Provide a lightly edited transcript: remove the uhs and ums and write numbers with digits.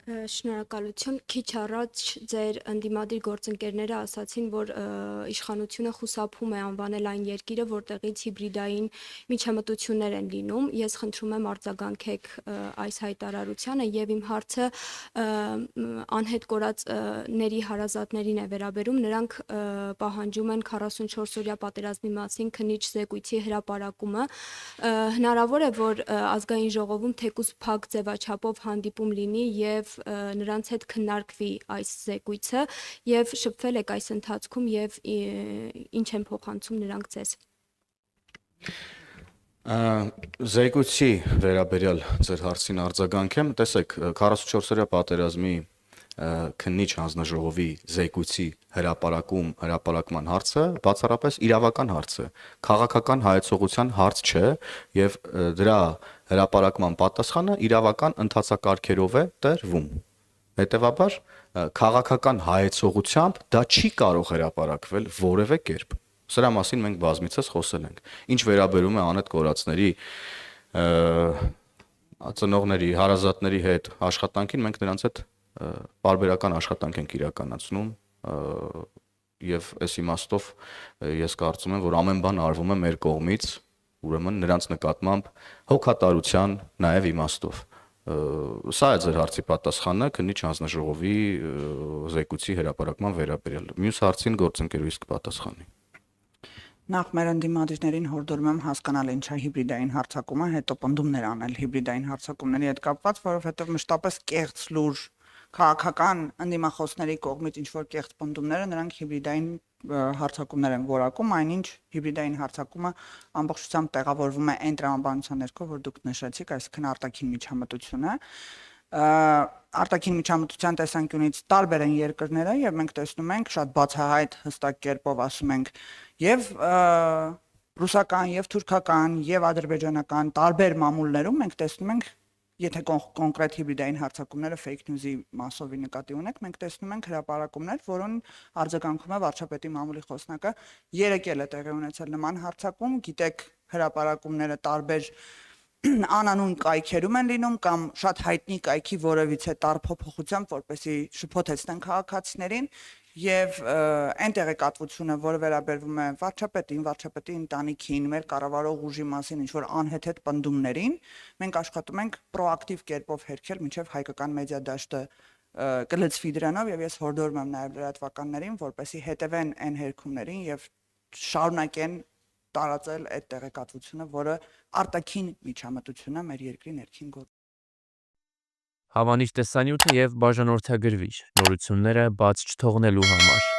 Շնորհակալություն։ Քիչ առաջ ձեր ընդդիմադիր գործընկերները ասացին, որ իշխանությունը խուսափում է անվանել այն երկիրը, որտեղից հիբրիդային միջամտություններ են լինում։ Ես խնդրում եմ արձագանքեք այս հայտարարությանը եւ իմ հարցը անհետ կորածների հարազատներին է վերաբերում։ Նրանք պահանջում են 44-օրյա պատերազմի մասին քննիչ զեկույցի հրապարակումը։ Հնարավոր է, որ ազգային ժողովում թեկուզ փակ ձևաչափով հանդիպում լինի եւ նրանց հետ քննարկվի այս զեկույցը եւ շփվել եք այս ընթացքում եւ ինչ են փոխանցում նրանք ձեզ։ Զեկույցի վերաբերյալ ձեր հարցին արձագանքեմ, տեսեք 44-օրյա պատերազմի քննիչ հանձնաժողովի զեկույցի հրապարակման հարցը բացառապես իրավական հարց է, քաղաքական հայեցողության հարց չէ եւ դրա հրապարակման պատասխանը իրավական ընթացակարգերով է տրվում։ Հետևաբար քաղաքական հայեցողությամբ դա չի կարող հրապարակվել որևէ կերպ։ Սրա մասին մենք բազմիցս խոսել ենք։ Ինչ վերաբերում է անհետ կորածների ծնողների, հարազատների հետ աշխատանքին, մենք նրանց հետ պարբերական աշխատանք ենք իրականացնում եւ այս իմաստով ես կարծում եմ, որ ամեն բան արվում է մեր կողմից, ուրեմն նրանց նկատմամբ հոգատարության նաեւ իմաստով։ Սա է ձեր հարցի պատասխանը քննիչ հանձնաժողովի զեկույցի հրապարակման վերաբերյալ։ Մյուս հարցին գործընկերուհիս կպատասխանի։ Նախ մեր ընդդիմադիրներին հորդորում եմ հասկանալ ինչ է հիբրիդային հարձակումը, հետո պնդումներ անել հիբրիդային հարձակումների հետ կապված, որովհետև մշտապես կեղծ լուր քաղաքական ընդդիմախոսների կողմից ինչ որ կեղծ պնդումները նրանք հիբրիդային հարձակումներ են որակում, այնինչ հիբրիդային հարձակումը ամբողջությամբ տեղավորվում է այն տրամաբանության ներքո, որ դուք նշեցիք, այսինքն արտաքին միջամտությունը։ Արտաքին միջամտության տեսանկյունից տարբեր են երկրները եւ մենք տեսնում ենք շատ բացահայտ հստակ կերպով ասում ենք եւ ռուսական եւ թուրքական եւ ադրբեջանական տարբեր մամուլներում մենք տեսնում ենք եթե կոնկրետ հիբրիդային հարձակումները fake news-ի մասովի նկատի ունեք, մենք տեսնում ենք հրապարակումներ, որոնց արձագանքում է վարչապետի մամուլի խոսնակը, երեկ էլ է տեղի ունեցել նման հարձակում, գիտեք, հրապարակումները տարբեր անանուն կայքերում են լինում կամ շատ հայտնի կայքի որևիցե տար փոփոխությամբ, որպեսզի շփոթեցնեն քաղաքացիներին եւ այն տեղեկատվությունը, որը վերաբերվում է վարչապետի ընտանիքին, մեր կառավարող ուժի մասին ինչ որ անհեթեթ պնդումներին, մենք աշխատում ենք պրոակտիվ կերպով հերքել մինչեւ հայկական մեդիա դաշտը կլծվի դրանով եւ ես հորդորում եմ նաեւ լրատվականներին, որպեսզի հետևեն այն հերքումներին եւ շարունակեն տարածել այդ տեղեկատվությունը, որը արտաքին միջամտություն է մեր երկրի ներքին գործ։ Հավանիչ տեսանյութը եւ բաժանորդագրվիչ նորությունները բաց չթողնելու համար